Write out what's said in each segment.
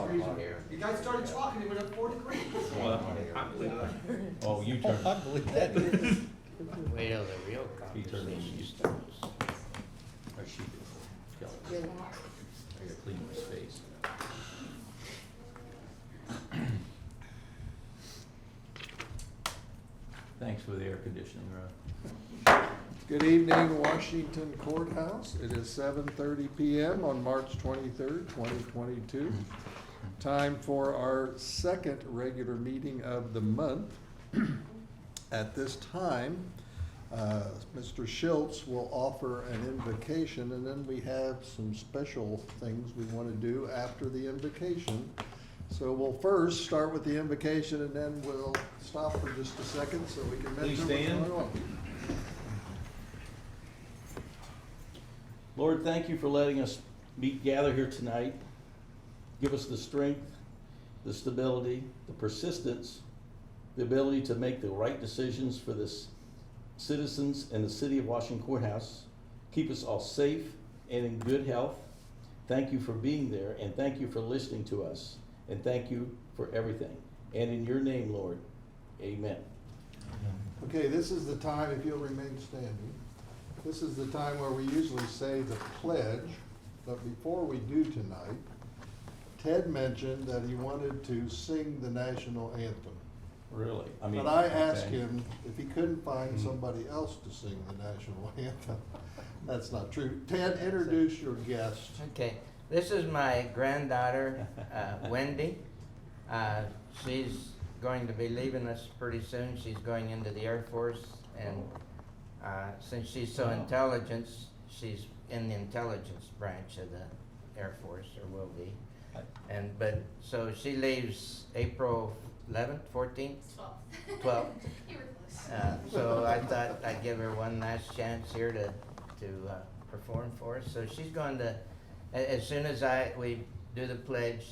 freezing here. You guys started talking, it went up 4 degrees. Oh, you turn. I believe that. Wait till the real He turned it. conversation starts. Or she did. Kelly. I gotta clean my space. Thanks for the air conditioning, Ron. Good evening, Washington Courthouse. It is 7:30 PM on March 23rd, 2022. Time for our second regular meeting of the month. At this time, Mr. Schultz will offer an invocation, and then we have some special things we want to do after the invocation. So we'll first start with the invocation, and then we'll stop for just a second so we can mention what's going on. Lord, thank you for letting us gather here tonight. Give us the strength, the stability, the persistence, the ability to make the right decisions for the citizens and the city of Washington Courthouse. Keep us all safe and in good health. Thank you for being there, and thank you for listening to us. And thank you for everything. And in your name, Lord, amen. Okay, this is the time, if you'll remain standing, this is the time where we usually say the pledge, but before we do tonight, Ted mentioned that he wanted to sing the national anthem. Really? I mean, But I asked okay. him if he couldn't find somebody else to sing the national anthem. That's not true. Ted, introduce your guest. Okay, this is my granddaughter, Wendy. She's going to be leaving us pretty soon. She's going into the Air Force, and since she's so intelligent, she's in the intelligence branch of the Air Force, or will be. But so she leaves April 11th, 14th? 12th. You were close. So I thought I'd give her one last chance here to perform for us. So she's going to, as soon as we do the pledge.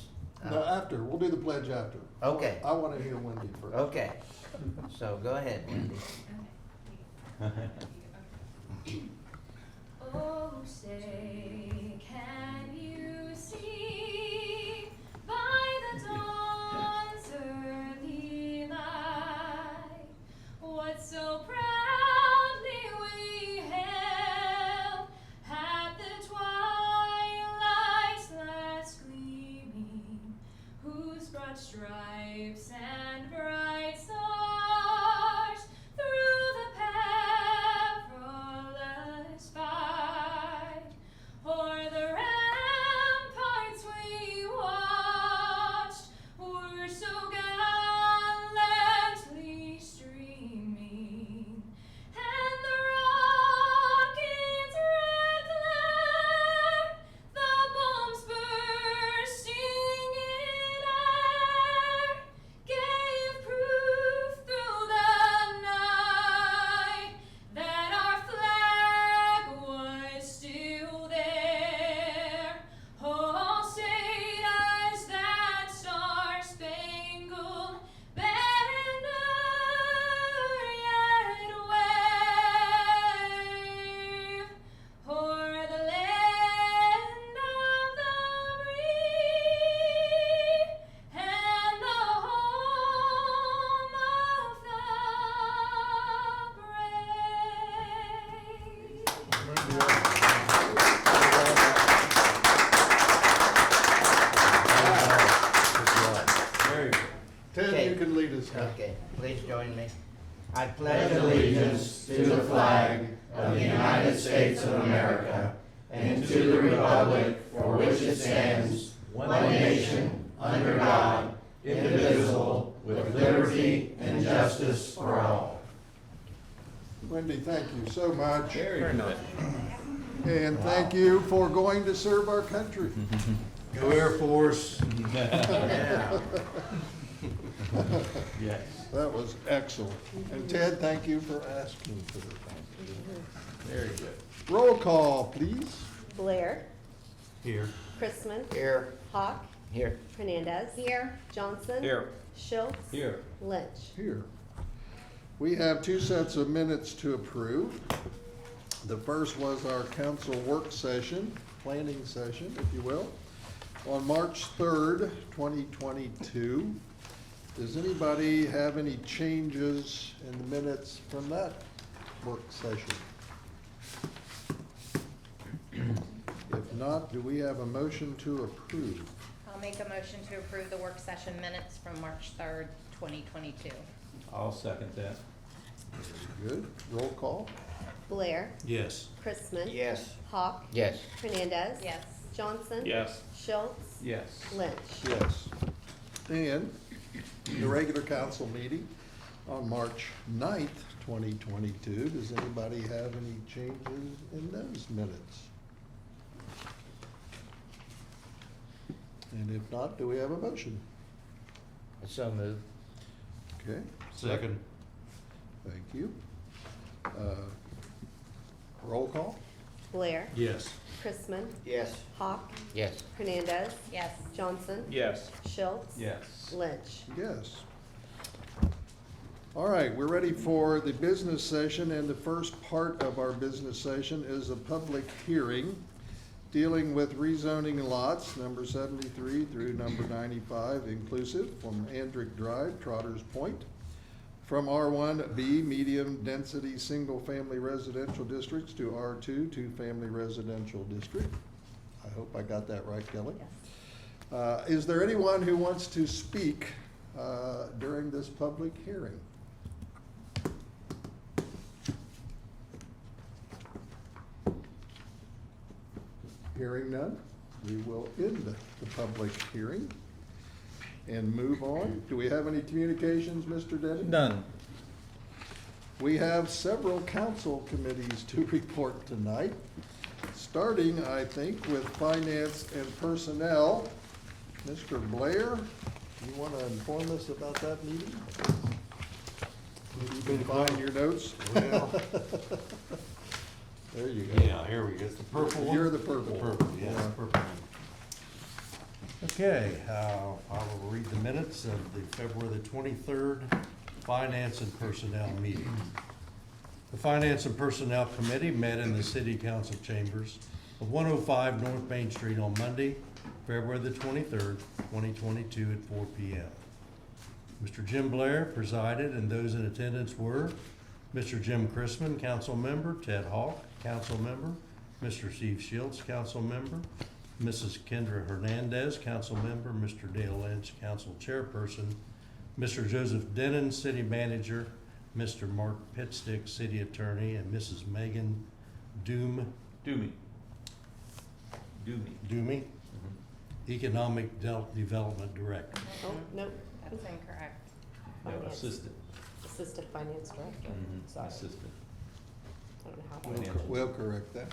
No, after. We'll do the pledge after. Okay. I want to hear Wendy first. Okay. So go ahead, Wendy. Okay. Oh, say, can you see by the dawn's early light what so proudly we hailed at the twilight's last gleaming, whose broad stripes and bright stars through the perilous fight o'er the ramparts we watched were so gallantly streaming, and the rocket's red glare, the bombs bursting in air, gave proof through the night that our flag was still there. Oh, say does that star-spangled banner yet wave o'er the land of the brave and the home of the brave? Very good. Ted, Okay. you can lead us now. Okay, please join me. I pledge pledge allegiance to the flag of the United States of America and to the republic for which it stands, one nation, under God, indivisible, with liberty and justice for all. Wendy, thank you so much. Very good. And thank you for going to serve our country. Go Air Force. Yeah. Yes. That was excellent. And Ted, thank you for asking for the Very good. roll call, please. Blair, Here. Chrisman, Here. Hawk, Here. Hernandez. Here. Johnson. Here. Schultz. Here. Lynch. Here. We have two sets of minutes to approve. The first was our council work session, planning session, if you will. on March 3rd, 2022. Does anybody have any changes in the minutes from that work session? If not, do we have a motion to approve? I'll make a motion to approve the work session minutes from March 3rd, 2022. I'll second that. Good. Roll call? Blair, Yes. Chrisman. Yes. Hawk, Yes. Hernandez. Yes. Johnson. Yes. Schultz, Yes. Lynch. Yes. And the regular council meeting on March 9th, 2022. Does anybody have any changes in those minutes? And if not, do we have a motion? So moved. Okay, Second. thank you. Roll call? Blair, Yes. Chrisman. Yes. Hawk, Yes. Hernandez. Yes. Johnson. Yes. Schultz. Yes. Lynch. Yes. All right, we're ready for the business session, and the first part of our business session is a public hearing dealing with rezoning lots, number 73 through number 95 inclusive, from Andrick Drive, Trotters Point, from R1B, medium-density, single-family residential districts, to R2, two-family residential district. I hope I got that right, Kelly. Yes. Is there anyone who wants to speak during this public hearing? Hearing none, we will end the public hearing and move on. Do we have any communications, Mr. Denny? None. We have several council committees to report tonight, starting, I think, with Finance and Personnel. Mr. Blair, you want to inform us about that meeting? You can find your notes? Well, There you go. yeah, here we go. It's the purple one? You're the purple. The purple, yes, Yeah. the purple one. Okay, I will read the minutes of the February the 23rd Finance and Personnel meeting. The Finance and Personnel Committee met in the City Council chambers of 105 North Main Street on Monday, February the 23rd, 2022 at 4 p.m. Mr. Jim Blair presided, and those in attendance were Mr. Jim Chrisman, council member, Ted Hawk, council member, Mr. Steve Schultz, council member, Mrs. Kendra Hernandez, council member, Mr. Dale Lynch, council chairperson, Mr. Joseph Denon, city manager, Mr. Mark Pitstick, city attorney, and Mrs. Megan Doomey, economic development director. Oh, nope. That's incorrect. No, Finance. assistant. Assistant Finance Director. Sorry. Assistant. I don't know how. Financial. We'll correct that.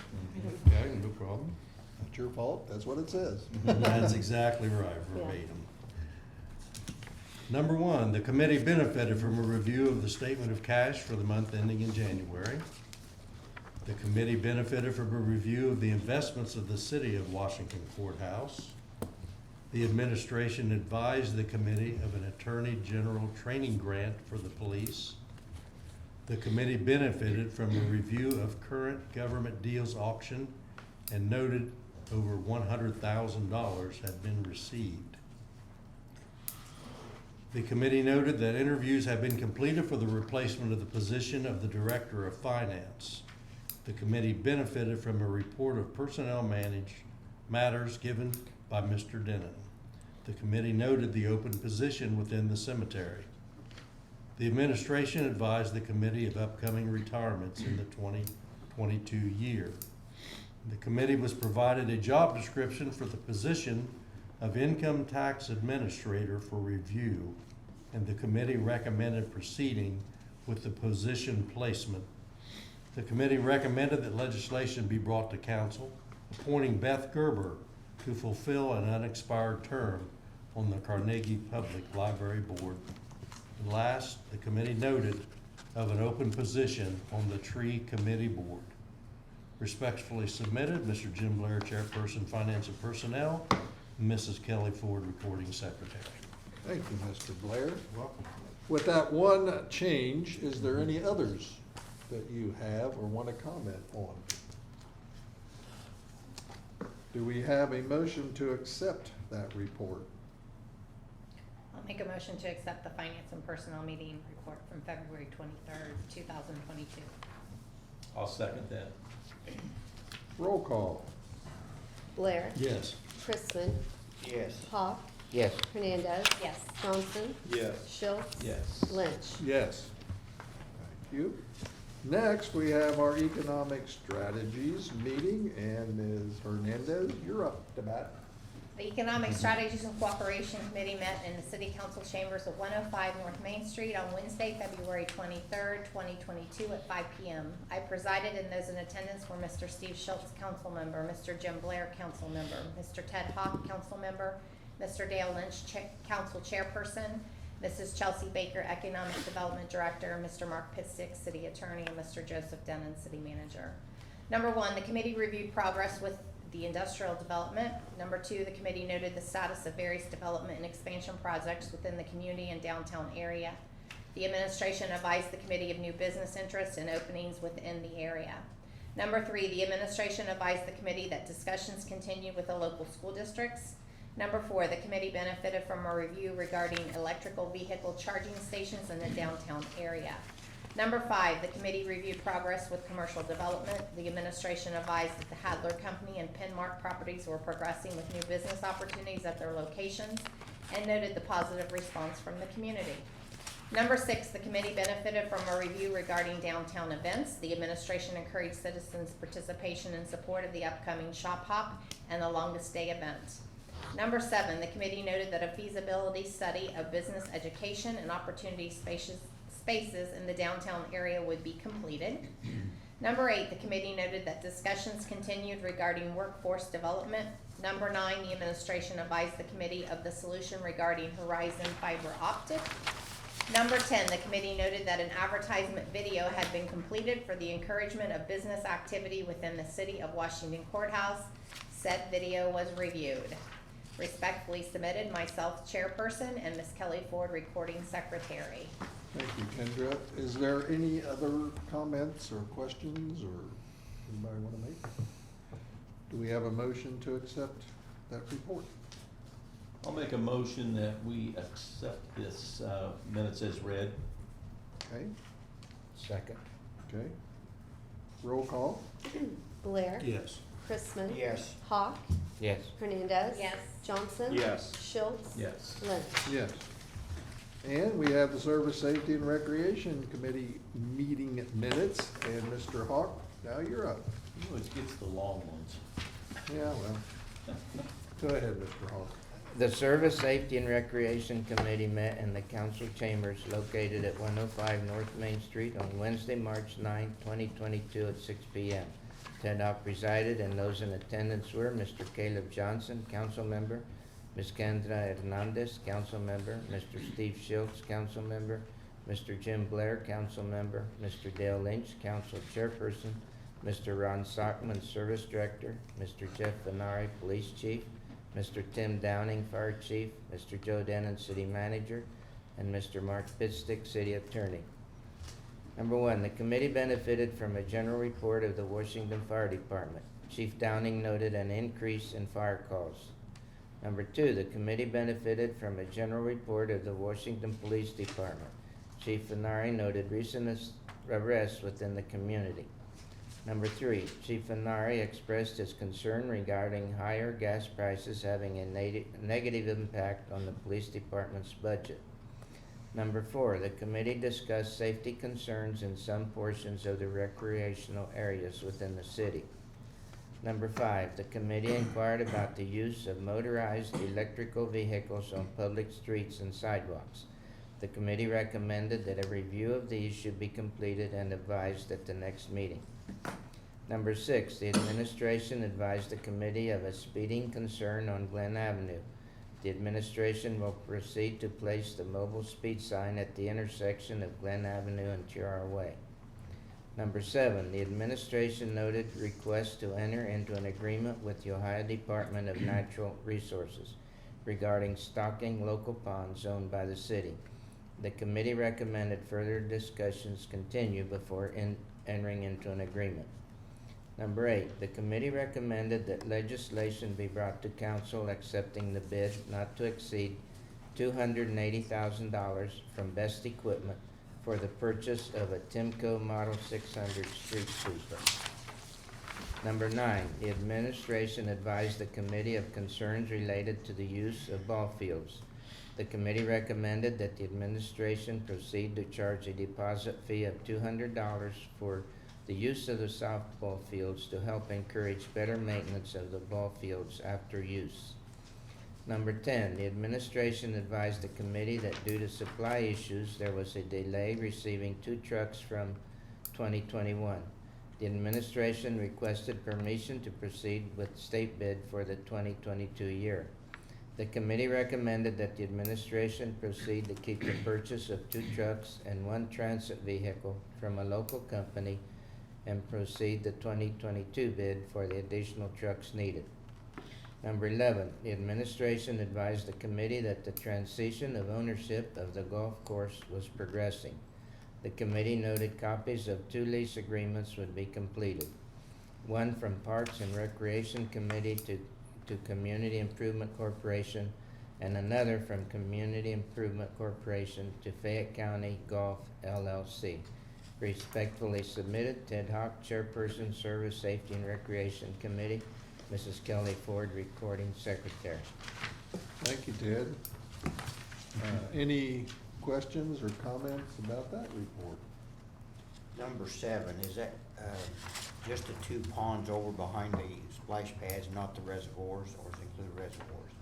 Okay, no problem. Not your fault, that's what it says. That's exactly right, Yeah. verbatim. Number one, the committee benefited from a review of the statement of cash for the month ending in January. The committee benefited from a review of the investments of the city of Washington Courthouse. The administration advised the committee of an Attorney General training grant for the police. The committee benefited from a review of current government deals auction and noted over $100,000 had been received. The committee noted that interviews have been completed for the replacement of the position of the Director of Finance. The committee benefited from a report of personnel matters given by Mr. Denon. The committee noted the open position within the cemetery. The administration advised the committee of upcoming retirements in the 2022 year. The committee was provided a job description for the position of income tax administrator for review, and the committee recommended proceeding with the position placement. The committee recommended that legislation be brought to council, appointing Beth Gerber to fulfill an unexpired term on the Carnegie Public Library Board. And last, the committee noted of an open position on the Tree Committee Board. Respectfully submitted, Mr. Jim Blair, Chairperson, Finance and Personnel, and Mrs. Kelly Ford, Recording Secretary. Thank you, Mr. Blair. Welcome. With that one change, is there any others that you have or want to comment on? Do we have a motion to accept that report? I'll make a motion to accept the Finance and Personnel Meeting Report from February 23rd, 2022. I'll second that. Roll call. Blair. Yes. Chrisman. Yes. Hawk. Yes. Hernandez. Yes. Johnson. Yes. Schultz. Yes. Lynch. Yes. Thank you. Next, we have our Economic Strategies meeting, and Ms. Hernandez, you're up to bat. The Economic Strategies and Cooperation Committee met in the City Council chambers of 105 North Main Street on Wednesday, February 23rd, 2022 at 5 p.m. I presided, and those in attendance were Mr. Steve Schultz, council member, Mr. Jim Blair, council member, Mr. Ted Hawk, council member, Mr. Dale Lynch, council chairperson, Mrs. Chelsea Baker, Economic Development Director, Mr. Mark Pitstick, City Attorney, and Mr. Joseph Denon, City Manager. Number one, the committee reviewed progress with the industrial development. Number two, the committee noted the status of various development and expansion projects within the community and downtown area. The administration advised the committee of new business interests and openings within the area. Number three, the administration advised the committee that discussions continued with the local school districts. Number four, the committee benefited from a review regarding electrical vehicle charging stations in the downtown area. Number five, the committee reviewed progress with commercial development. The administration advised that the Hadler Company and Penmark properties were progressing with new business opportunities at their locations and noted the positive response from the community. Number six, the committee benefited from a review regarding downtown events. The administration encouraged citizens' participation in support of the upcoming Shop Hop and the Longest Day event. Number seven, the committee noted that a feasibility study of business education and opportunity spaces in the downtown area would be completed. Number eight, the committee noted that discussions continued regarding workforce development. Number nine, the administration advised the committee of the solution regarding Horizon Fiber Optic. Number 10, the committee noted that an advertisement video had been completed for the encouragement of business activity within the City of Washington Courthouse. Said video was reviewed. Respectfully submitted, myself, chairperson, and Ms. Kelly Ford, recording secretary. Thank you, Kendra. Is there any other comments or questions or anybody want to make? Do we have a motion to accept that report? I'll make a motion that we accept this minutes as read. Okay, Second. okay. Roll call. Blair. Yes. Chrisman. Yes. Hawk. Yes. Hernandez. Yes. Johnson. Yes. Schultz. Yes. Lynch. Yes. And we have the Service Safety and Recreation Committee meeting minutes, and Mr. Hawk, now you're up. He always gets the long ones. Yeah, well, go ahead, Mr. Hawk. The Service, Safety, and Recreation Committee met in the council chambers located at 105 North Main Street on Wednesday, March 9, 2022 at 6 p.m. Ted Hawk presided, and those in attendance were Mr. Caleb Johnson, council member, Ms. Kendra Hernandez, council member, Mr. Steve Schultz, council member, Mr. Jim Blair, council member, Mr. Dale Lynch, council chairperson, Mr. Ron Sockman, service director, Mr. Jeff Venari, police chief, Mr. Tim Downing, fire chief, Mr. Joe Denon, city manager, and Mr. Mark Pitstick, city attorney. Number one, the committee benefited from a general report of the Washington Fire Department. Chief Downing noted an increase in fire calls. Number two, the committee benefited from a general report of the Washington Police Department. Chief Venari noted recent arrests within the community. Number three, Chief Venari expressed his concern regarding higher gas prices having a negative impact on the police department's budget. Number four, the committee discussed safety concerns in some portions of the recreational areas within the city. Number five, the committee inquired about the use of motorized electrical vehicles on public streets and sidewalks. The committee recommended that a review of these should be completed and advised at the next meeting. Number six, the administration advised the committee of a speeding concern on Glen Avenue. The administration will proceed to place the mobile speed sign at the intersection of Glen Avenue and Tiara Way. Number seven, the administration noted requests to enter into an agreement with the Ohio Department of Natural Resources regarding stocking local ponds owned by the city. The committee recommended further discussions continue before entering into an agreement. Number 8, the committee recommended that legislation be brought to council accepting the bid not to exceed $280,000 from Best Equipment for the purchase of a Timco Model 600 street sweeper. Number 9, the administration advised the committee of concerns related to the use of ball fields. The committee recommended that the administration proceed to charge a deposit fee of $200 for the use of the softball fields to help encourage better maintenance of the ball fields after use. Number 10, the administration advised the committee that due to supply issues, there was a delay receiving 2 trucks from 2021. The administration requested permission to proceed with state bid for the 2022 year. The committee recommended that the administration proceed to keep the purchase of 2 trucks and 1 transit vehicle from a local company and proceed the 2022 bid for the additional trucks needed. Number 11, the administration advised the committee that the transition of ownership of the golf course was progressing. The committee noted copies of 2 lease agreements would be completed. One from Parks and Recreation Committee to Community Improvement Corporation, and another from Community Improvement Corporation to Fayette County Golf LLC. Respectfully submitted, Ted Hawk, Chairperson, Service, Safety, and Recreation Committee. Mrs. Kelly Ford, Recording Secretary. Thank you, Ted. Any questions or comments about that report? Number 7, is that just the 2 ponds over behind the splash pads, not the reservoirs, or does it include reservoirs?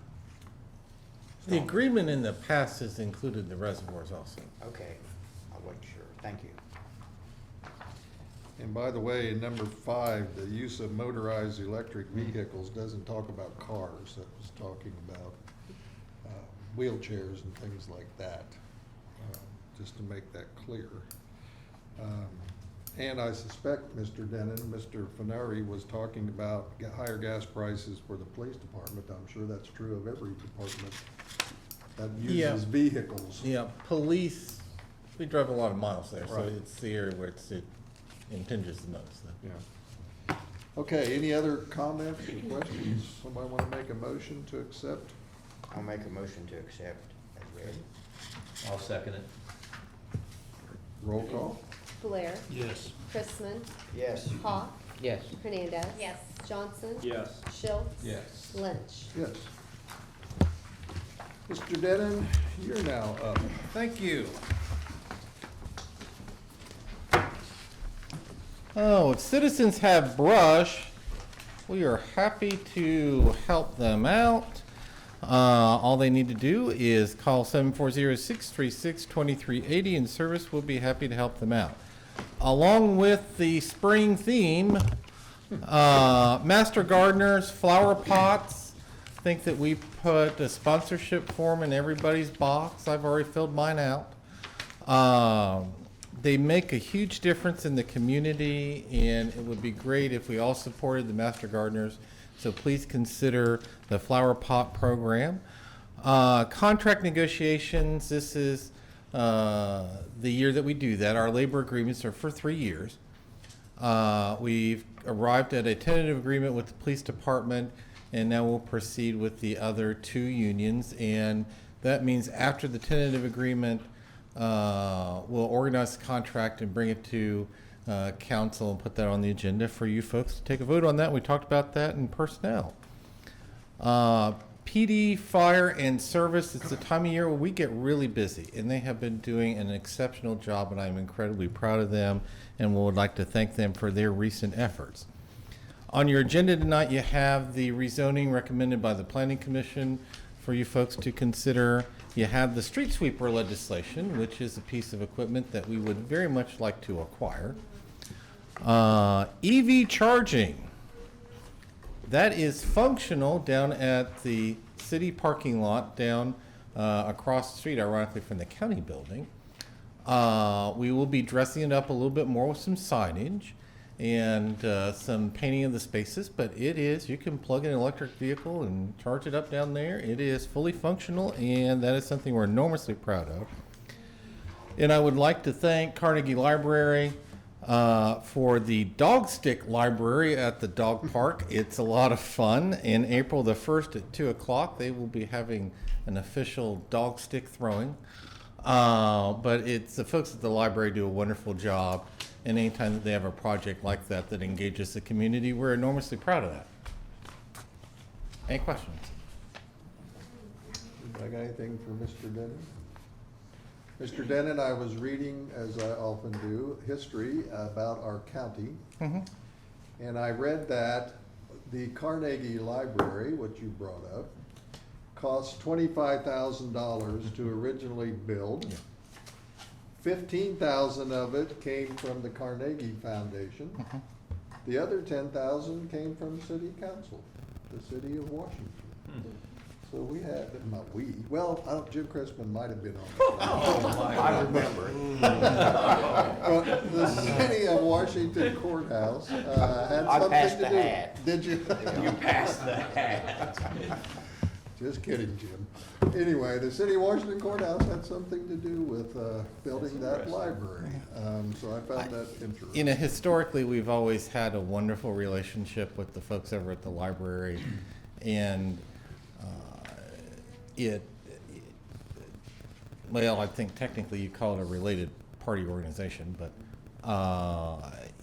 The agreement in the past has included the reservoirs also. Okay, I wasn't sure. Thank you. And by the way, in number 5, the use of motorized electric vehicles doesn't talk about cars. That was talking about wheelchairs and things like that, just to make that clear. And I suspect, Mr. Denon, Mr. Fenari was talking about higher gas prices for the police department. I'm sure that's true of every department that uses vehicles. Yeah, police, we drive a lot of miles there, so Right. it's the area where it impinges the most. Yeah. Okay, any other comments or questions? Somebody want to make a motion to accept? I'll make a motion to accept as read. I'll second it. Roll call? Blair. Yes. Chrisman. Yes. Hawk. Yes. Hernandez. Yes. Johnson. Yes. Schultz. Yes. Lynch. Yes. Mr. Denon, you're now up. Thank you. Oh, if citizens have brush, we are happy to help them out. All they need to do is call 740-636-2380 and service will be happy to help them out. Along with the spring theme, Master Gardeners, flower pots, think that we put a sponsorship form in everybody's box. I've already filled mine out. They make a huge difference in the community, and it would be great if we all supported the Master Gardeners. So please consider the flower pot program. Contract negotiations, this is the year that we do that. Our labor agreements are for 3 years. We've arrived at a tentative agreement with the police department, and now we'll proceed with the other 2 unions. And that means after the tentative agreement, we'll organize the contract and bring it to council and put that on the agenda for you folks to take a vote on that. We talked about that in personnel. PD, fire, and service, it's the time of year where we get really busy, and they have been doing an exceptional job, and I'm incredibly proud of them, and would like to thank them for their recent efforts. On your agenda tonight, you have the rezoning recommended by the Planning Commission for you folks to consider. You have the street sweeper legislation, which is a piece of equipment that we would very much like to acquire. EV charging. That is functional down at the city parking lot down across the street, ironically from the county building. We will be dressing it up a little bit more with some signage and some painting of the spaces, but it is, you can plug in an electric vehicle and charge it up down there. It is fully functional, and that is something we're enormously proud of. And I would like to thank Carnegie Library For the dog stick library at the dog park, it's a lot of fun. In April the 1st at 2 o'clock, they will be having an official dog stick throwing. But it's the folks at the library do a wonderful job. And anytime that they have a project like that that engages the community, we're enormously proud of that. Any questions? I got anything for Mr. Denon? Mr. Denon, I was reading, as I often do, history about our county. And I read that the Carnegie Library, which you brought up, cost $25,000 to originally build. $15,000 of it came from the Carnegie Foundation. The other $10,000 came from City Council, the city of Washington. So we had, not we, well, Jim Crispin might have been on that. I remember. But the city of Washington courthouse had I something passed to the do. hat. Did you? You passed the hat. Just kidding, Jim. Anyway, the city of Washington courthouse had something to do with building that library. So I found that interesting. You know, historically, we've always had a wonderful relationship with the folks over at the library, and well, I think technically you call it a related party organization, but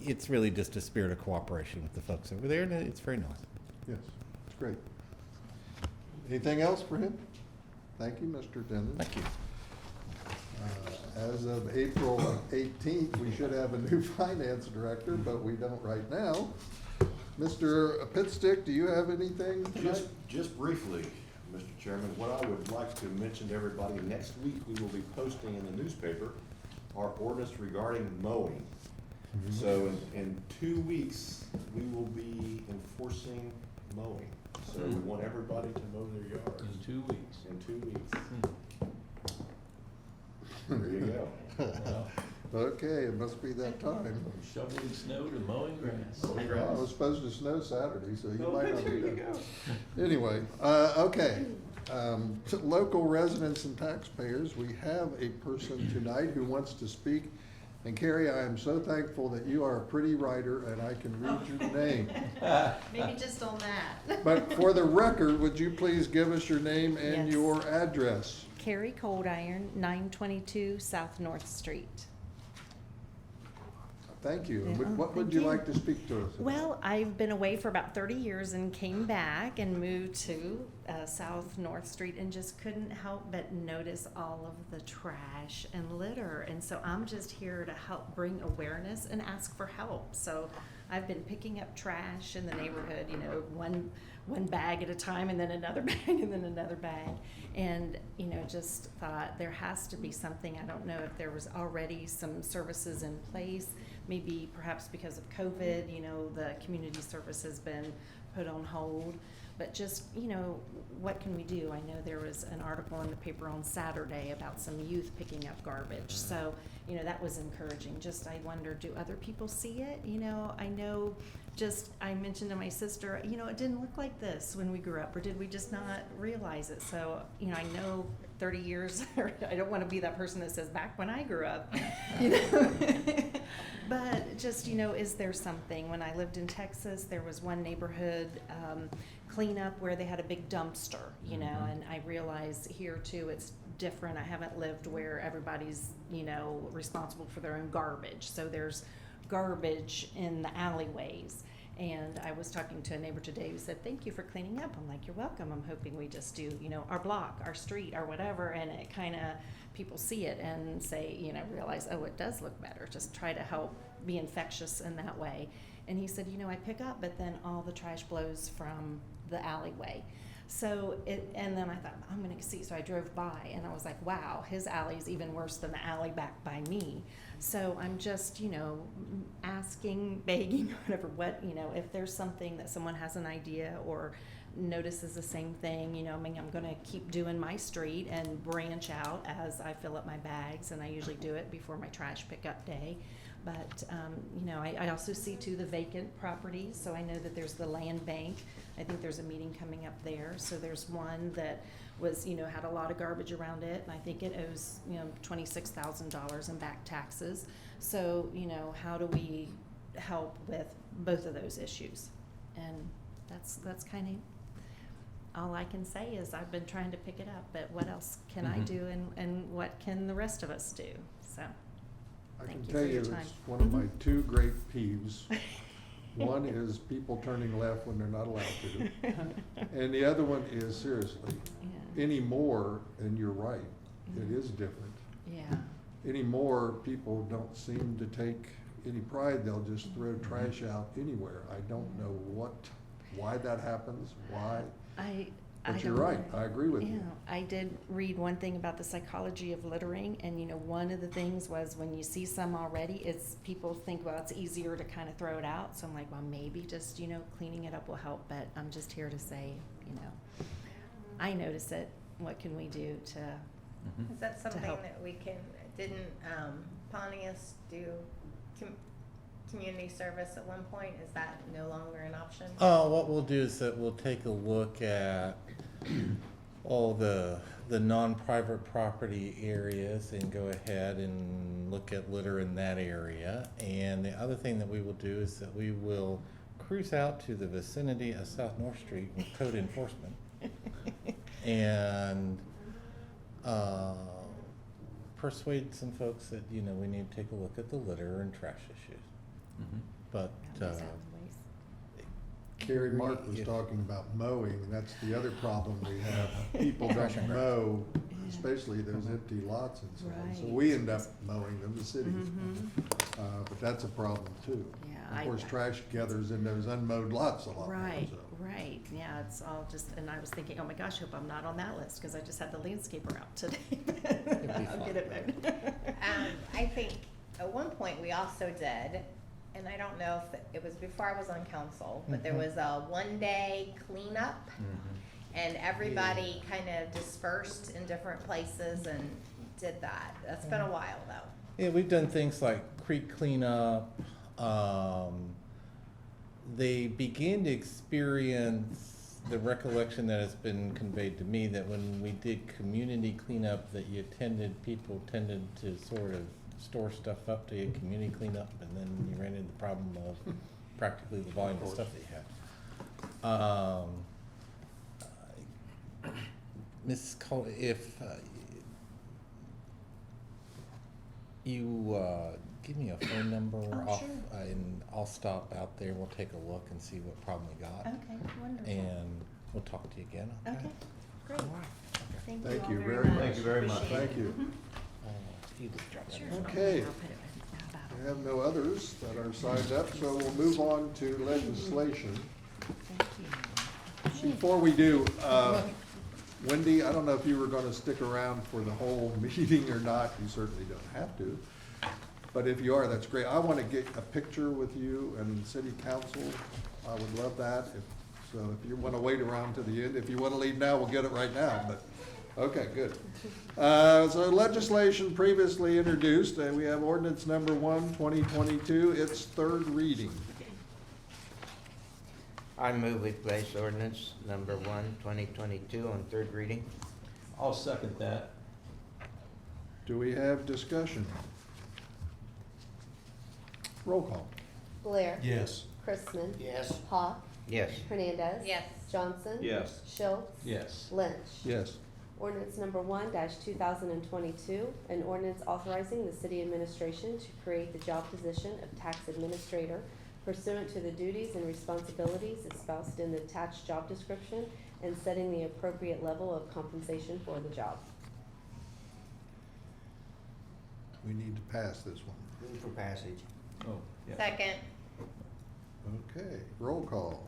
it's really just a spirit of cooperation with the folks over there, and it's very nice. Yes, it's great. Anything else for him? Thank you, Mr. Denon. Thank you. As of April 18th, we should have a new finance director, but we don't right now. Mr. Pitstick, do you have anything tonight? Just briefly, Mr. Chairman, what I would like to mention to everybody, next week we will be posting in the newspaper our ordinance regarding mowing. So in 2 weeks, we will be enforcing mowing. So we want everybody to mow their yards. In 2 weeks. In 2 weeks. There you go. Well, Okay, it must be that time. from shoveling snow to mowing grass. Well, it was supposed to snow Saturday, so you Oh, might not there be you done. go. Anyway, okay. Local residents and taxpayers, we have a person tonight who wants to speak. And Carrie, I am so thankful that you are a pretty writer and I can read your name. Maybe just on that. But for the record, would you please give us your name and Yes. your address? Carrie Coldiron, 922 South North Street. Thank you. And Yeah, what would thank you you. like to speak to us about? Well, I've been away for about 30 years and came back and moved to South North Street and just couldn't help but notice all of the trash and litter. And so I'm just here to help bring awareness and ask for help. So I've been picking up trash in the neighborhood, you know, one bag at a time and then another bag and then another bag. And, you know, just thought there has to be something. I don't know if there was already some services in place. Maybe perhaps because of COVID, you know, the community service has been put on hold. But just, you know, what can we do? I know there was an article in the paper on Saturday about some youth picking up garbage. So, you know, that was encouraging. Just, I wonder, do other people see it? You know, I know just, I mentioned to my sister, you know, it didn't look like this when we grew up, or did we just not realize it? So, you know, I know 30 years, I don't want to be that person that says back when I grew up, you know. But just, you know, is there something? When I lived in Texas, there was one neighborhood cleanup where they had a big dumpster, you know, and I realize here too it's different. I haven't lived where everybody's, you know, responsible for their own garbage. So there's garbage in the alleyways. And I was talking to a neighbor today who said, thank you for cleaning up. I'm like, you're welcome. I'm hoping we just do, you know, our block, our street, or whatever. And it kind of, people see it and say, you know, realize, oh, it does look better. Just try to help be infectious in that way. And he said, you know, I pick up, but then all the trash blows from the alleyway. So and then I thought, I'm going to see. So I drove by and I was like, wow, his alley is even worse than the alley back by me. So I'm just, you know, asking, begging, whatever, you know, if there's something that someone has an idea or notices the same thing, you know, I mean, I'm going to keep doing my street and branch out as I fill up my bags. And I usually do it before my trash pickup day. But, you know, I also see too the vacant properties. So I know that there's the land bank. I think there's a meeting coming up there. So there's one that was, had a lot of garbage around it, and I think it owes, $26,000 in back taxes. So, how do we help with both of those issues? And that's kind of all I can say is I've been trying to pick it up, but what else can I do, and what can the rest of us do? So, I thank can you tell for you your it's time. one of my two great peeves. One is people turning left when they're not allowed to. And the other one is, seriously, Yeah. anymore, and you're right, it is different. Yeah. Anymore, people don't seem to take any pride, they'll just throw trash out anywhere. I don't know why that happens, why. But you're don't right, know. I agree with you. Yeah, I did read one thing about the psychology of littering, and one of the things was when you see some already, it's people think, well, it's easier to kind of throw it out. So I'm like, well, maybe just cleaning it up will help. But I'm just here to say, I notice it. What can we do to? Is that something help. that we can, didn't Pontius do community service at one point? Is that no longer an option? What we'll do is that we'll take a look at all the non-private property areas and go ahead and look at litter in that area. And the other thing that we will do is that we will cruise out to the vicinity of South North Street with code enforcement and persuade some folks that, we need to take a look at the litter and trash issues. But, Carrie Mark was talking about mowing, and that's the other problem we have. People don't mow, especially those empty lots and so on. So Right. we end up mowing them, the city. But that's a problem too. Yeah, Of course, trash gathers in those unmowed lots a lot more, Right, so. right. Yeah, it's all just, and I was thinking, oh my gosh, hope I'm not on that list because I just had the landscaper out today. I'll get it mowed. I think at one point we also did, and I don't know if it was before I was on council, but there was a one-day cleanup, and everybody kind of dispersed in different places and did that. That's been a while though. yeah, we've done things like creek cleanup. They begin to experience the recollection that has been conveyed to me that when we did community cleanup, that people tended to sort of store stuff up to get community cleanup, and then you ran into the problem of practically the volume of stuff that you had. Ms. Cole, if you give me a phone number Sure. and I'll stop out there, we'll take a look and see what problem we got. Okay, wonderful. And we'll talk to you again, okay? Okay, great. All right. Thank Thank you you all very very much. much. Thank you very much. Appreciate Thank it. you. You just drop that Sure. in. Okay. I'll put it in. We have no others that are signed up, so we'll move on to legislation. Thank you. Before we do, Wendy, I don't know if you were gonna stick around for the whole meeting or not. You certainly don't have to. But if you are, that's great. I want to get a picture with you and city council. I would love that. So if you want to wait around to the end, if you want to leave now, we'll get it right now, but, okay, good. So legislation previously introduced, we have ordinance number 1, 2022, its third reading. I move we place ordinance number 1, 2022 on third reading. I'll second that. Do we have discussion? Roll call. Blair. Yes. Chrisman. Yes. Hawk. Yes. Hernandez. Yes. Johnson. Yes. Schultz. Yes. Lynch. Yes. Ordinance number 1-2022, an ordinance authorizing the city administration to create the job position of tax administrator pursuant to the duties and responsibilities espoused in the attached job description and setting the appropriate level of compensation for the job. We need to pass this one. Move for passage. Oh, yeah. Second. Okay, roll call.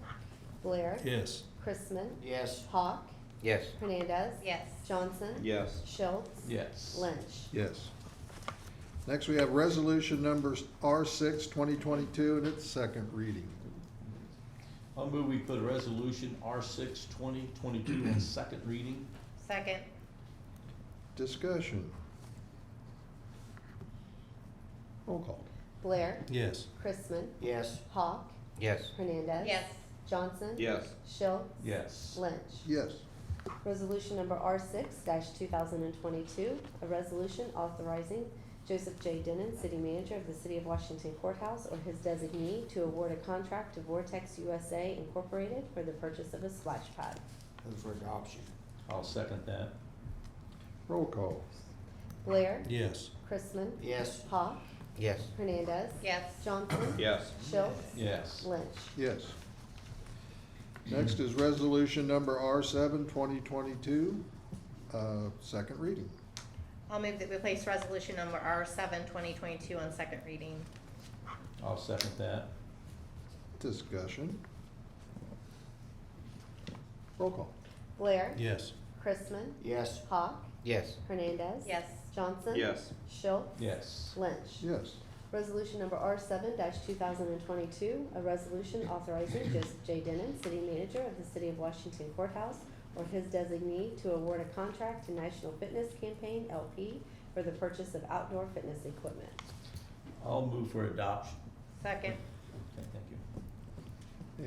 Blair. Yes. Chrisman. Yes. Hawk. Yes. Hernandez. Yes. Johnson. Yes. Schultz. Yes. Lynch. Yes. Next, we have resolution number R6, 2022, and its second reading. I'll move we put resolution R6, 2022 on second reading. Second. Discussion. Roll call. Blair. Yes. Chrisman. Yes. Hawk. Yes. Hernandez. Yes. Johnson. Yes. Schultz. Yes. Lynch. Yes. Resolution number R6-2022, a resolution authorizing Joseph J. Denon, City Manager of the City of Washington Courthouse, or his designee, to award a contract to Vortex USA Incorporated for the purchase of a splash pad. Move for adoption. I'll second that. Roll call. Blair. Yes. Chrisman. Yes. Hawk. Yes. Hernandez. Yes. Johnson. Yes. Schultz. Yes. Lynch. Yes. Next is resolution number R7, 2022, second reading. I'll move that we place resolution number R7, 2022 on second reading. I'll second that. Discussion. Roll call. Blair. Yes. Chrisman. Yes. Hawk. Yes. Hernandez. Yes. Johnson. Yes. Schultz. Yes. Lynch. Yes. Resolution number R7-2022, a resolution authorizing Joseph J. Denon, City Manager of the City of Washington Courthouse, or his designee, to award a contract to National Fitness Campaign, LP, for the purchase of outdoor fitness equipment. I'll move for adoption. Second. Okay, thank you.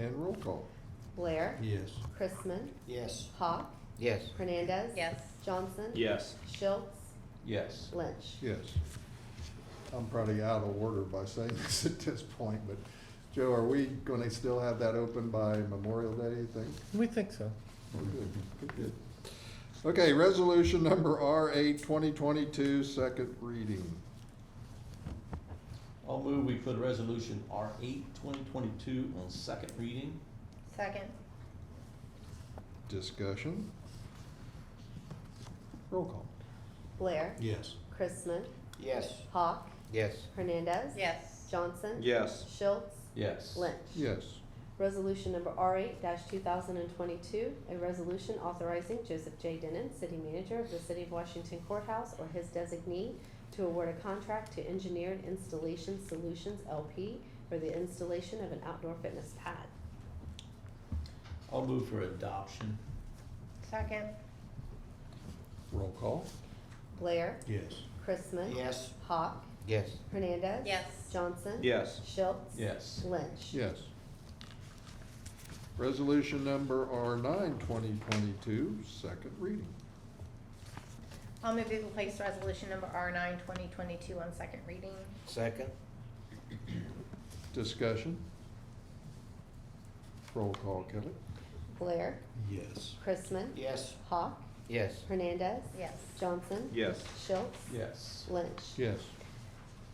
And roll call. Blair. Yes. Chrisman. Yes. Hawk. Yes. Hernandez. Yes. Johnson. Yes. Schultz. Yes. Lynch. Yes. I'm probably out of order by saying this at this point, but Joe, are we gonna still have that open by Memorial Day, you think? We think so. Oh, good, good, good. Okay, resolution number R8, 2022, second reading. I'll move we put resolution R8, 2022 on second reading. Second. Discussion. Roll call. Blair. Yes. Chrisman. Yes. Hawk. Yes. Hernandez. Yes. Johnson. Yes. Schultz. Yes. Lynch. Yes. Resolution number R8-2022, a resolution authorizing Joseph J. Denon, City Manager of the City of Washington Courthouse, or his designee, to award a contract to Engineered Installation Solutions, LP, for the installation of an outdoor fitness pad. I'll move for adoption. Second. Roll call. Blair. Yes. Chrisman. Yes. Hawk. Yes. Hernandez. Yes. Johnson. Yes. Schultz. Yes. Lynch. Yes. Resolution number R9, 2022, second reading. I'll move that we place resolution number R9, 2022 on second reading. Second. Discussion. Roll call, Kelly. Blair. Yes. Chrisman. Yes. Hawk. Yes. Hernandez. Yes. Johnson. Yes. Schultz. Yes. Lynch. Yes.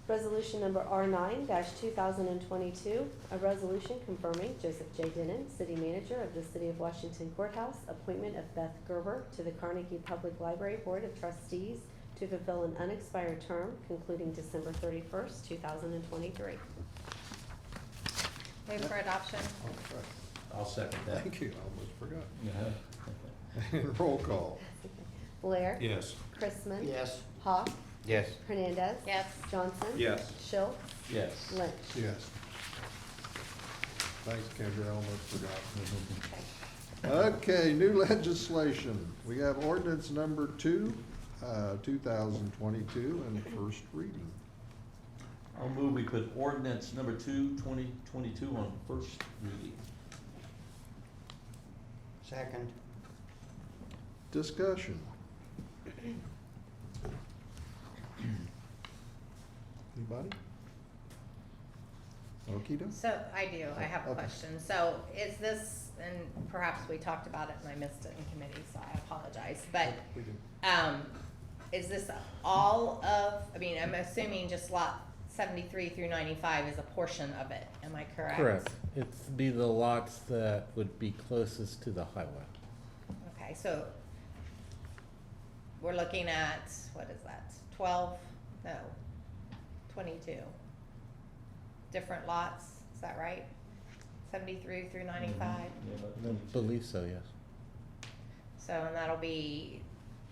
Resolution number R9-2022, a resolution confirming Joseph J. Denon, City Manager of the City of Washington Courthouse, appointment of Beth Gerber to the Carnegie Public Library Board of Trustees to fulfill an unexpired term concluding December 31st, 2023. Move for adoption. All right. I'll second that. Thank you, I almost forgot. Yeah. And roll call. Blair. Yes. Chrisman. Yes. Hawk. Yes. Hernandez. Yes. Johnson. Yes. Schultz. Yes. Lynch. Yes. Thanks, Kendra, I almost forgot. Okay. Okay, new legislation. We have ordinance number 2, 2022, and first reading. I'll move we put ordinance number 2, 2022 on first reading. Second. Discussion. Anybody? Okey-doke. So I do, I have a Okay. question. So is this, and perhaps we talked about it and I missed it in committee, so I apologize, but, We can- is this all of, I mean, I'm assuming just lot 73 through 95 is a portion of it, am I correct? Correct. It's be the lots that would be closest to the highway. Okay, so we're looking at, what is that, 12, no, 22 different lots, is that right? 73 through 95? I believe so, yes. So, and that'll be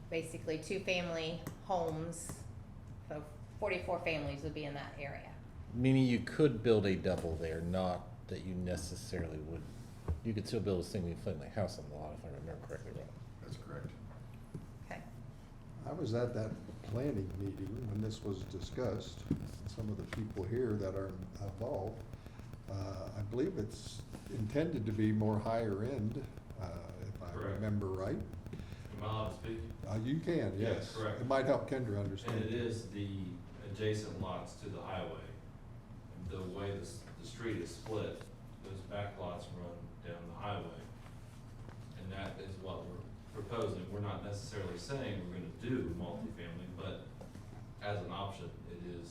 basically 2-family homes, so 44 families would be in that area. Meaning you could build a double there, not that you necessarily would. You could still build a single-family house on the lot, if I remember correctly. That's correct. Okay. I was at that planning meeting when this was discussed. Some of the people here that are involved, I believe it's intended to be more higher end, if I Correct. remember right. Am I allowed to speak? You can, Yeah, yes. correct. It might help Kendra And understand. it is the adjacent lots to the highway. The way the street is split, those back lots run down the highway. And that is what we're proposing. We're not necessarily saying we're gonna do multifamily, but as an option, it is,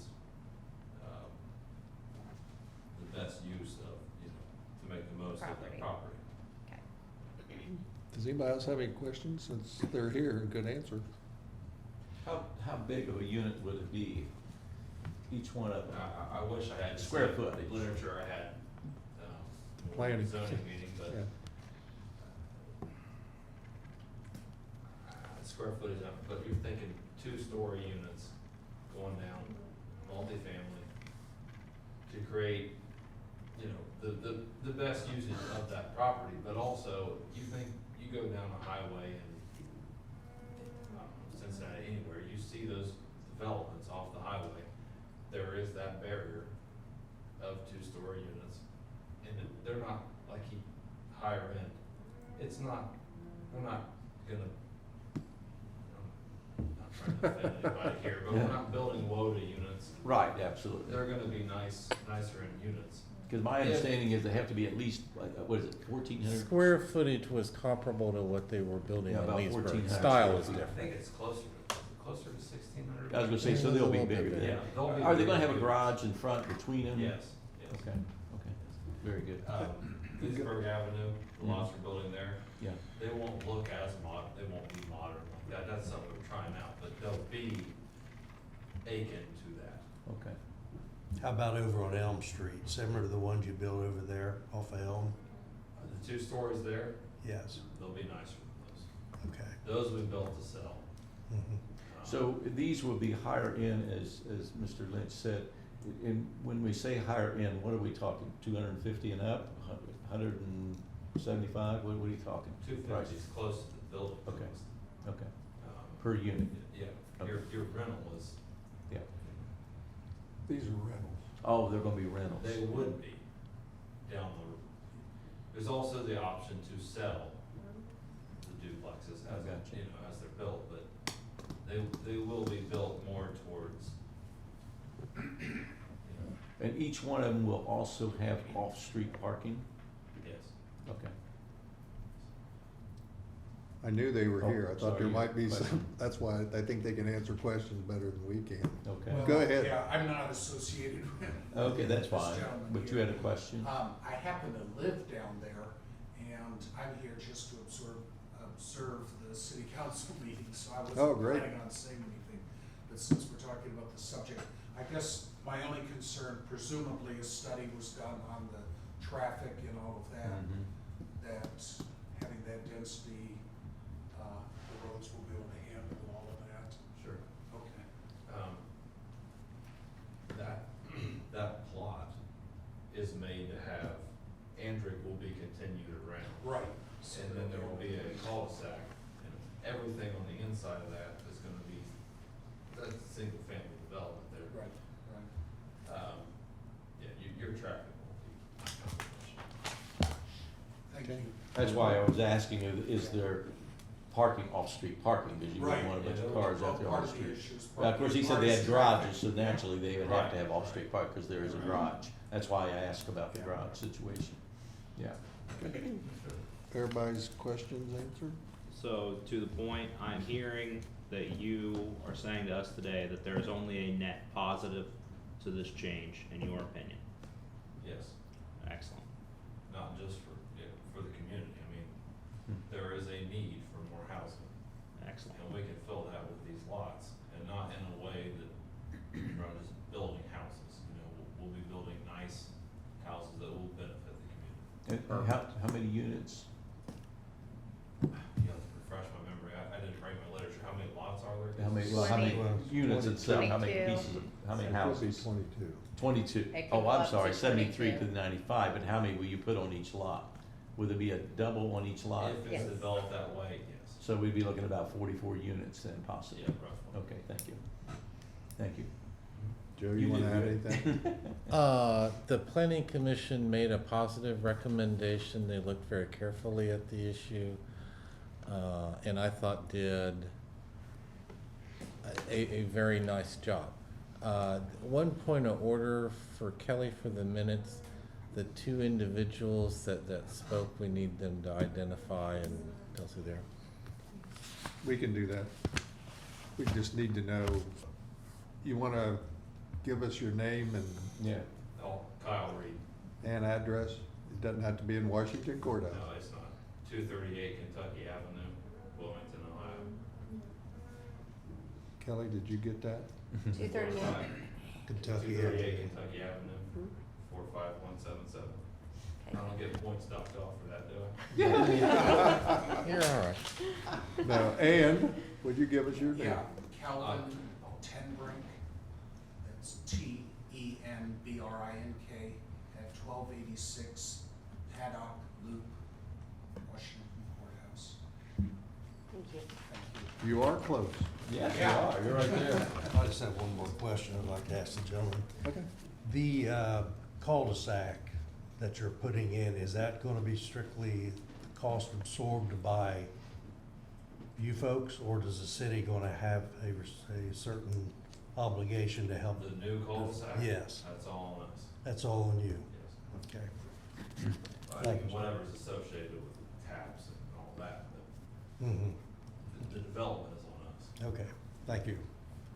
the best use of, to make the most of that Property. property. Okay. Does anybody else have any questions, since they're here and could answer? How big of a unit would it be? Each one of them? I wish I had. Square the footage. literature I had, more Planning. zoning meeting, but. Yeah. Square footage, but you're thinking 2-story units going down, multifamily, to create, the best usage of that property, but also, you go down a highway in, Cincinnati, anywhere, you see those developments off the highway, there is that barrier of 2-story units, and they're not like higher end. We're not gonna, not trying to offend anybody here, but we're not building WODA units. Right, absolutely. They're gonna be nicer in units. Because my understanding is they have to be at least, like, what is it, 1,400? Square footage was comparable to what they were building Yeah, in about Leesburg. 1,400 Style is square feet. I different. think it's closer to 1,600. I was gonna say, so they'll be A little bit bigger bigger. than Yeah, they'll be Are they gonna bigger. have a garage in front between them? Yes, yes. Okay, very good. Leesburg Avenue, the lots we're building there, Yeah, they won't look as they won't be modern like that, that's something we're trying out, but they'll be akin to that. okay. How about over on Elm Street, similar to the ones you built over there off of Elm? The 2 stories there, Yes, they'll be nicer than okay. those. Those we built to sell. Mhm. So these will be higher end, as Mr. Lynch said. And when we say higher end, what are we talking? 250 and up, 175? What are you talking? 250 is close to the building Okay. cost. Okay, Um, per unit, Yeah, Okay. your rental is, yeah. These are rentals. Oh, they're gonna be rentals. they would be down the, there's also the option to sell the duplexes I as, gotcha. as they're built, but they will be built more towards, And each one of them will also have off-street parking? yes. Okay. I knew they were Oh, here. I thought there sorry. might be some, Question. that's why I think they can answer questions better than we can. Okay. Go ahead. Yeah, I'm not associated with. Okay, that's this fine, gentleman but you here. had a question? I happen to live down there, and I'm here just to observe the city council meeting, so I Oh, wasn't great. planning on saying anything. But since we're talking about the subject, I guess my only concern, presumably a study was done on the traffic and all of that, Mhm. that having that density, the roads will be able to handle all of that. Sure. Okay. That plot is made to have, Andrick will be continued around. Right. And then there will be a cul-de-sac, and everything on the inside of that is gonna be, that's a single-family development there. Right, right. Yeah, your traffic won't be. Thank Okay. you. That's why I was asking, is there parking, off-street parking, because you wouldn't Right. want a bunch Yeah, of that cars Well, out there part on the of the street. issue is Of course, he said they had traffic. garages, so naturally they would have to have Right. off-street park, because there is a garage. That's why I asked about the garage situation. Yeah. Everybody's questions answered? So to the point, I'm hearing that you are saying to us today that there is only a net positive to this change, in your opinion. Yes, Excellent. not just for the community, I mean, there is a need for more housing, Excellent. and we can fill that with these lots, and not in a way that we're just building houses, we'll be building nice houses that will benefit the community. And how many units? You have to refresh my memory, I didn't write my literature, how many lots are there? How many 20. units itself, how many 22. pieces, how many It could be houses? 22. 22. It could Oh, go I'm up sorry, to 73 to 22. 95, but how many will you put on each lot? Will there be a double on each lot? If it's Yes. developed that way, yes. So we'd be looking at about 44 units then possibly? Yeah, roughly. Okay, thank you. Thank you. Joe, you wanna did add good. anything? The planning commission made a positive recommendation. They looked very carefully at the issue. and I thought did a very nice job. One point of order for Kelly for the minutes, the two individuals that spoke, we need them to identify and tell us who they are. We can do that. We just need to know, you want to give us your name Yeah. Oh, Kyle Reed. and address? It doesn't have to be in Washington Courthouse. No, it's not. 238 Kentucky Avenue, Wilmington, Ohio. Kelly, did you get that? 238. Kentucky 238 Kentucky Avenue, 45177. I don't get points docked off for that, do I? You're all right. No, and would you give us your name? Yeah, Calvin Tenbrink, that's Tenbrink at 1286 Haddock Loop, Washington Courthouse. Thank you. Thank you. You are close. Yes, you are, you're right there. I just have one more question I'd like to ask the gentleman. Okay. The cul-de-sac that you're putting in, is that gonna be strictly cost absorbed by you folks, or does the city gonna have a certain obligation to help? The new cul-de-sac? Yes. That's all on us, That's all on you? yes. Okay. I Thank mean, you. whatever's associated with taps and all that, but Mm-hmm. the development is on us. Okay, thank you.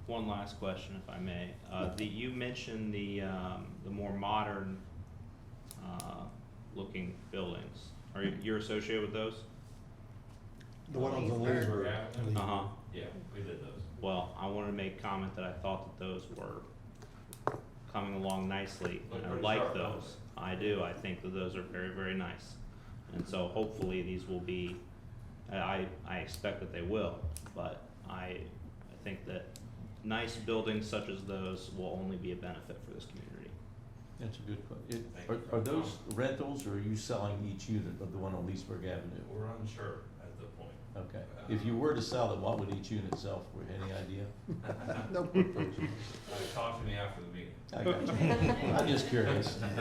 One last question, if I may. You mentioned the more modern looking buildings. You're associated with those? The one on the Leesburg. Uh-huh. Yeah, we did those. Well, I wanted to make comment that I thought that those were coming along nicely, and I Pretty like sharp, don't those. I do, I think that those are very, very nice. And so hopefully these will be, I expect that they will, but I think that nice buildings such as those will only be a benefit for this community. That's a good question. Thank you. Are those rentals, or are you selling each unit of the one on Leesburg Avenue? We're unsure at the point. Okay. If you were to sell them, what would each unit sell for? Any idea? No. Talk to me after the meeting. I got you. I'm just curious. I don't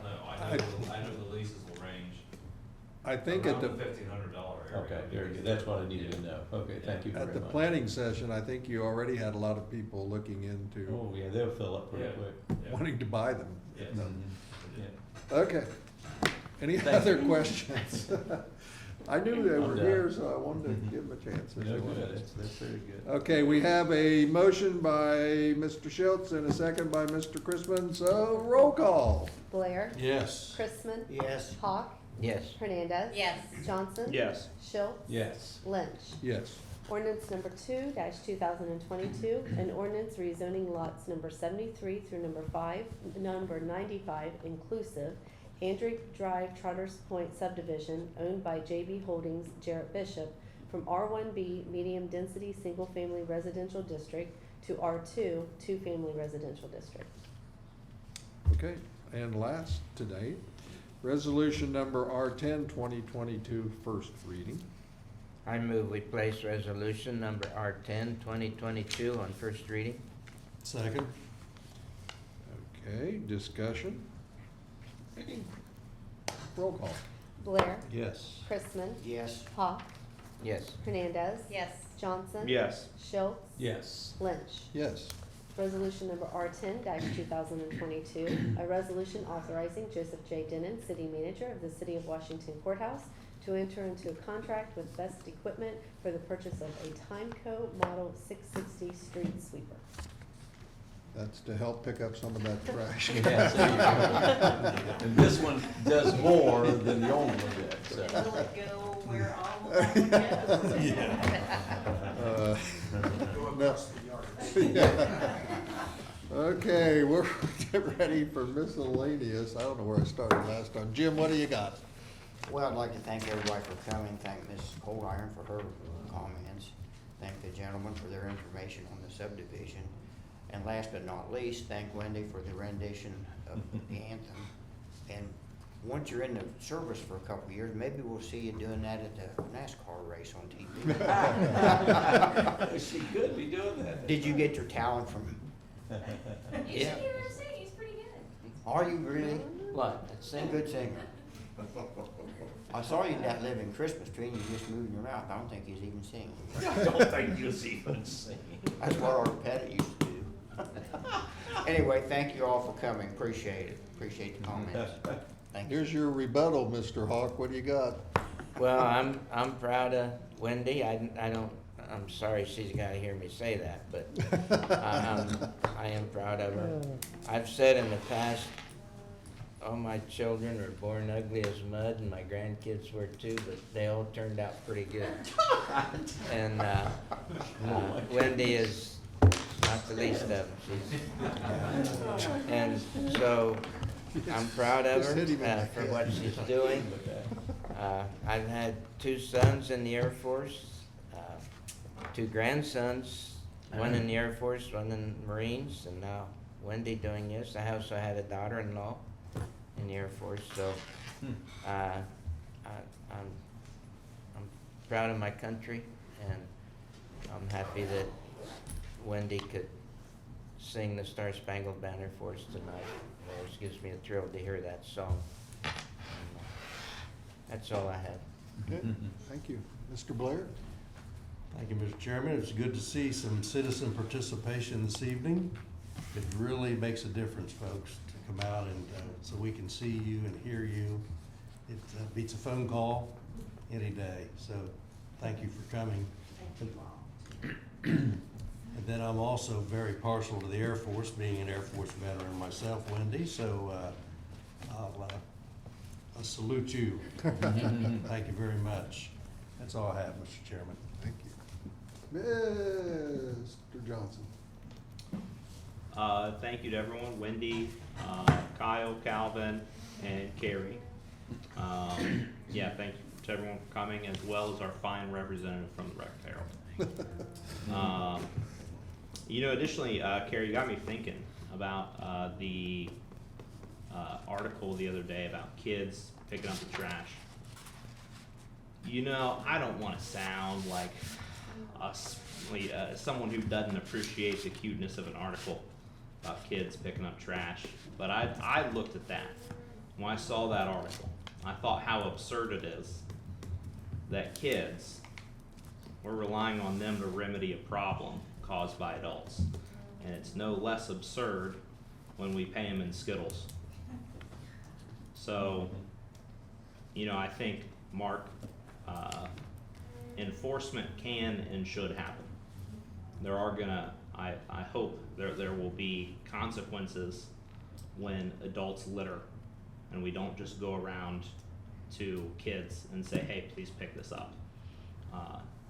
know. I know the leases will range I think around at the the, $1,500 area. Okay, very good. That's what I needed to know. Okay, thank you very at much. the planning session, I think you already had a lot of people looking into Oh, yeah, they'll fill up pretty Yeah. quick. Yeah. wanting to buy them. Yes. No. Yeah. Okay. Any Thank other you. questions? I knew they I'm were done. here, so I wanted to give them a chance. No, good. That's very good. Okay, we have a motion by Mr. Schultz and a second by Mr. Chrisman, so roll call. Blair. Yes. Chrisman. Yes. Hawk. Yes. Hernandez. Yes. Johnson. Yes. Schultz. Yes. Lynch. Yes. Ordinance number 2-2022, an ordinance rezoning lots number 73 through number 95 inclusive, Andrew Drive, Trotters Point subdivision owned by JB Holdings, Jarrett Bishop, from R1B medium density single family residential district to R2 two family residential district. Okay, and last tonight, resolution number R10, 2022, first reading. I move we place resolution number R10, 2022 on first reading. Second? Okay, discussion. Roll call. Blair. Yes. Chrisman. Yes. Hawk. Yes. Hernandez. Yes. Johnson. Yes. Schultz. Yes. Lynch. Yes. Resolution number R10-2022, a resolution authorizing Joseph J. Denon, City Manager of the City of Washington Courthouse, to enter into a contract with Best Equipment for the purchase of a Timeco Model 660 street sweeper. That's to help pick up some of that trash. Yes. And this one does more than the old one did, so. Will it go where all of that goes? Go No. across the yard. Okay, we're getting ready for miscellaneous. I don't know where I started last time. Jim, what do you got? Well, I'd like to thank everybody for coming, thank Ms. Coldiron for her comments, thank the gentlemen for their information on the subdivision, and last but not least, thank Wendy for the rendition of the anthem. And once you're in the service for a couple of years, maybe we'll see you doing that at the NASCAR race on TV. She could be doing that. Did you get your talent from, You should hear him sing, he's pretty good. are you really? What? Sing good singer. I saw you that living Christmas tree and you just moving your mouth. I don't think he's even singing. I don't think you was even singing. That's what our pet used to do. Anyway, thank you all for coming. Appreciate it. Appreciate the comments. Thank you. Here's your rebuttal, Mr. Hawk. What do you got? Well, I'm proud of Wendy. I'm sorry she's gotta hear me say that, but I am proud of her. I've said in the past, all my children were born ugly as mud, and my grandkids were too, but they all turned out pretty good. And Wendy is not the least of them. And so I'm proud of Just hit him in her the for head. what she's doing. I've had 2 sons in the Air Force, 2 grandsons, one in the Air Force, one in the Marines, and now Wendy doing this. I also had a daughter-in-law in the Air Force, so I'm proud of my country, and I'm happy that Wendy could sing the Star Spangled Banner for us tonight. It always gives me a thrill to hear that song. And, that's all I have. Okay, thank you. Mr. Blair? Thank you, Mr. Chairman. It's good to see some citizen participation this evening. It really makes a difference, folks, to come out and so we can see you and hear you. It beats a phone call any day. So thank you for coming. And then I'm also very partial to the Air Force, being an Air Force veteran myself, Wendy. So I'll salute you. Thank you very much. That's all I have, Mr. Chairman. Thank you. Mr. Johnson? Thank you to everyone, Wendy, Kyle, Calvin, and Carrie. Yeah, thank you to everyone for coming, as well as our fine representative from the Record Herald. Additionally, Carrie, you got me thinking about the article the other day about kids picking up the trash. I don't want to sound like someone who doesn't appreciate the cuteness of an article about kids picking up trash, but I looked at that. When I saw that article, I thought how absurd it is that kids, we're relying on them to remedy a problem caused by adults. And it's no less absurd when we pay them in Skittles. So, I think, Mark, enforcement can and should happen. There are I hope there will be consequences when adults litter, and we don't just go around to kids and say, hey, please pick this up.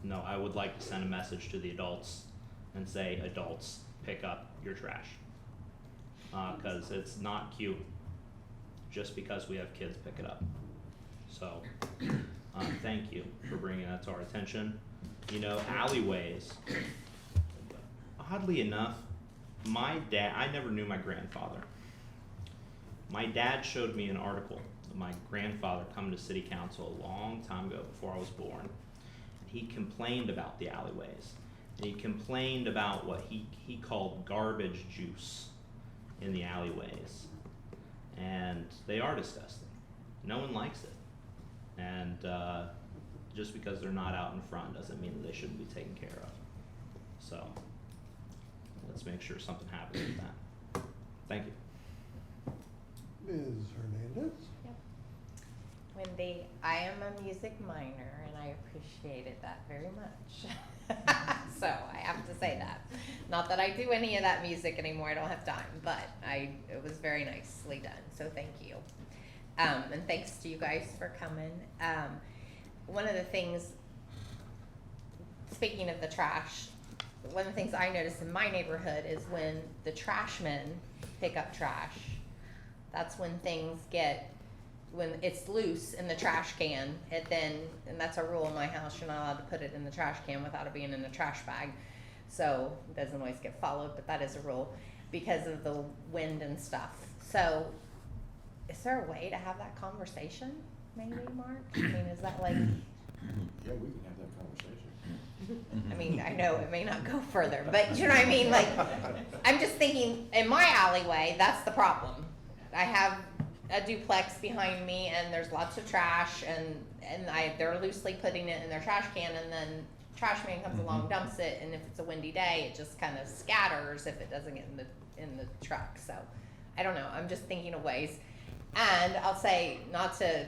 No, I would like to send a message to the adults and say, adults, pick up your trash. Because it's not cute just because we have kids pick it up. So, thank you for bringing that to our attention. Alleyways, oddly enough, I never knew my grandfather. My dad showed me an article of my grandfather coming to city council a long time ago before I was born. He complained about the alleyways. And he complained about what he called garbage juice in the alleyways. And they are disgusting. No one likes it. And just because they're not out in front doesn't mean that they shouldn't be taken care of. So let's make sure something happens with that. Thank you. Ms. Hernandez? Yep. Wendy, I am a music minor, and I appreciated that very much. So I have to say that. Not that I do any of that music anymore, I don't have time, but it was very nicely done, so thank you. And thanks to you guys for coming. One of the things, speaking of the trash, one of the things I notice in my neighborhood is when the trashmen pick up trash, that's when when it's loose in the trash can, and that's a rule in my house, you're not allowed to put it in the trash can without it being in a trash bag. So it doesn't always get followed, but that is a rule because of the wind and stuff. So is there a way to have that conversation, maybe, Mark? I mean, is that like... Yeah, we can have that conversation. I mean, I know it may not go further, but you know what I mean? Like, I'm just thinking, in my alleyway, that's the problem. I have a duplex behind me, and there's lots of trash, and they're loosely putting it in their trash can, and then trash man comes along, dumps it, and if it's a windy day, it just kind of scatters if it doesn't get in the truck. So I don't know. I'm just thinking of ways, and I'll say not to.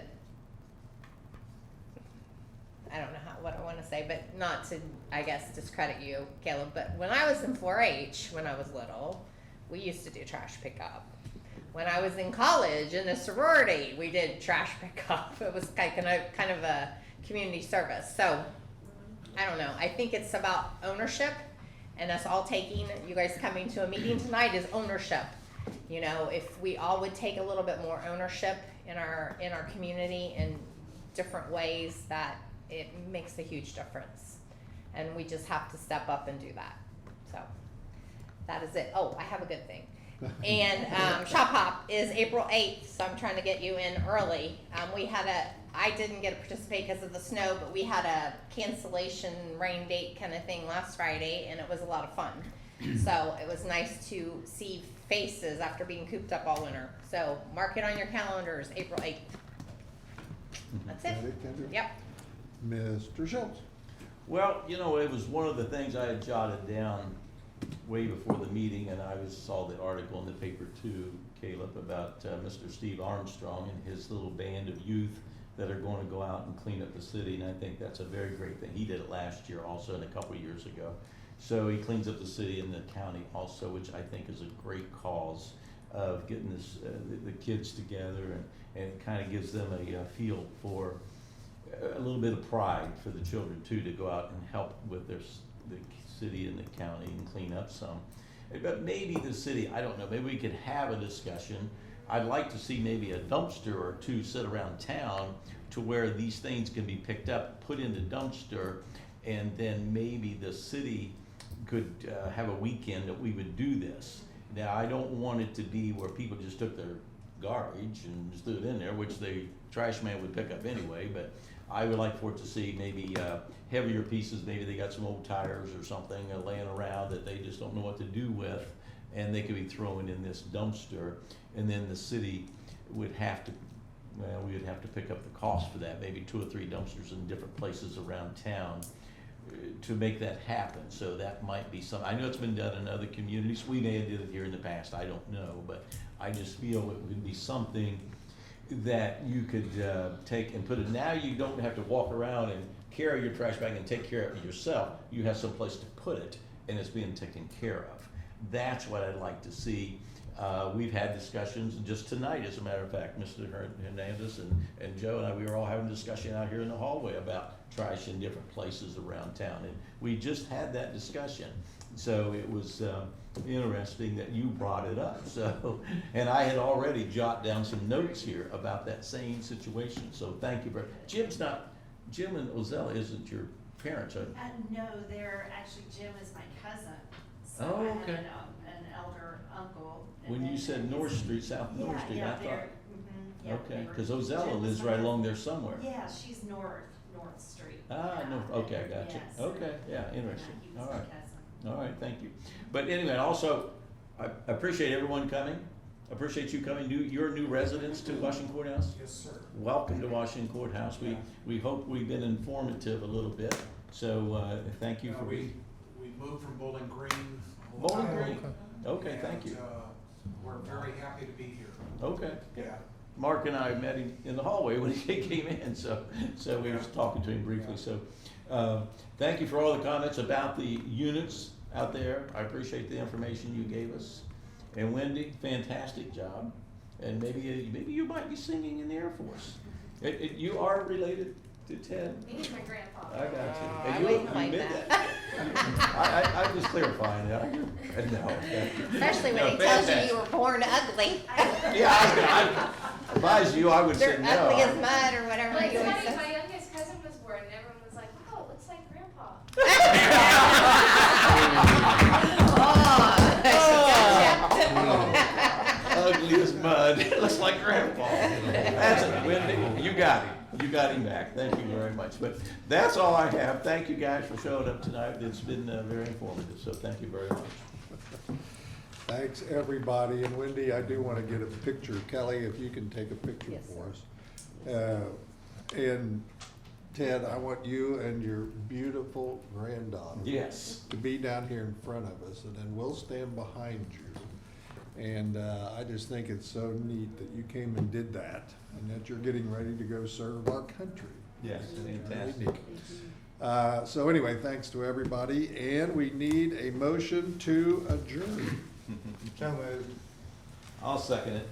I don't know what I want to say, but not to, I guess, discredit you, Caleb. But when I was in 4-H, when I was little, we used to do trash pickup. When I was in college in a sorority, we did trash pickup. It was kind of a community service. So I don't know. I think it's about ownership, and us all taking. You guys coming to a meeting tonight is ownership. You know, if we all would take a little bit more ownership in our community in different ways, that it makes a huge difference, and we just have to step up and do that. So that is it. Oh, I have a good thing. And Shop Hop is April 8th, so I'm trying to get you in early. I didn't get to participate because of the snow, but we had a cancellation rain date kind of thing last Friday, and it was a lot of fun. So it was nice to see faces after being cooped up all winter. So mark it on your calendars, April 8th. That's it. Yep. Mr. Schultz. Well, you know, it was one of the things I had jotted down way before the meeting, and I saw the article in the paper too, Caleb, about Mr. Steve Armstrong and his little band of youth that are going to go out and clean up the city, and I think that's a very great thing. He did it last year also, and a couple of years ago. So he cleans up the city and the county also, which I think is a great cause of getting this, the kids together, and it kind of gives them a feel for a little bit of pride for the children too, to go out and help with the city and the county and clean up some. But maybe the city, I don't know, maybe we could have a discussion. I'd like to see maybe a dumpster or two sit around town to where these things can be picked up, put in the dumpster, and then maybe the city could have a weekend that we would do this. Now, I don't want it to be where people just took their garbage and just threw it in there, which the trash man would pick up anyway, but I would like for it to see maybe heavier pieces. Maybe they got some old tires or something laying around that they just don't know what to do with, and they could be thrown in this dumpster, and then the city would have to, well, we would have to pick up the cost for that, maybe 2 or 3 dumpsters in different places around town to make that happen. So that might be something. I know it's been done in other communities. We may have did it here in the past, I don't know, but I just feel it would be something that you could take and put it. Now you don't have to walk around and carry your trash bag and take care of it yourself. You have some place to put it, and it's being taken care of. That's what I'd like to see. We've had discussions, and just tonight, as a matter of fact, Mr. Hernandez and Joe and I, we were all having a discussion out here in the hallway about trash in different places around town, and we just had that discussion. So it was interesting that you brought it up. So, and I had already jotted down some notes here about that same situation. So thank you very much. Jim and Ozella isn't your parents, are they? No, they're actually, Jim is my cousin. So Oh, I have okay. an elder uncle. When you said North Street, South North Street, I thought. Yeah, Okay, they were- because Ozella Jim lives was right my- along there somewhere. Yeah, she's North Street. Ah, Yeah, no, okay, I got you. yes. Okay, yeah, interesting. He was All my right. cousin. All right, thank you. But anyway, also, I appreciate everyone coming. Appreciate you coming. You're new residents to Washington Courthouse? Yes, sir. Welcome to Washington Courthouse. We hope we've been informative a little bit. So thank you for We moved from Bowling Green. Bowling Ohio, Green. Okay, thank you. and, we're very happy to be here. Okay. Yeah. Mark and I met him in the hallway when he came in, so we were talking to him briefly. So thank you for all the comments about the units out there. I appreciate the information you gave us. And Wendy, fantastic job. And maybe you might be singing in the Air Force. You are related to Ted? He's my grandpa. I got you. I And you wouldn't mind admit that. I'm just clarifying that. No. Especially when No, he tells you fantastic. you were born ugly. Yeah, if I was you, I would They're say no. ugly as mud or whatever Well, you it's would funny, say. my youngest cousin was born and everyone was like, wow, it looks like grandpa. Ugly as mud. Looks like grandpa. That's it, Wendy. You got him. You got him back. Thank you very much. But that's all I have. Thank you guys for showing up tonight. It's been very informative, so thank you very much. Thanks, everybody, and Wendy, I do want to get a picture. Kelly, if you can take a picture Yes, for sir. us. And Ted, I want you and your beautiful granddaughter Yes. to be down here in front of us, and then we'll stand behind you. And I just think it's so neat that you came and did that, and that you're getting ready to go serve our country. Yes, Really fantastic. neat. So anyway, thanks to everybody, and we need a motion to adjourn. So moved. I'll second it.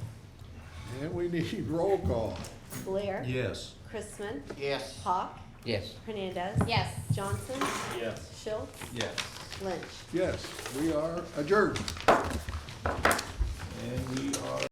And we need roll call. Blair. Yes. Chrisman. Yes. Hawk. Yes. Hernandez. Yes. Johnson. Yes. Schultz. Yes. Lynch. Yes, we are adjourned. And we are.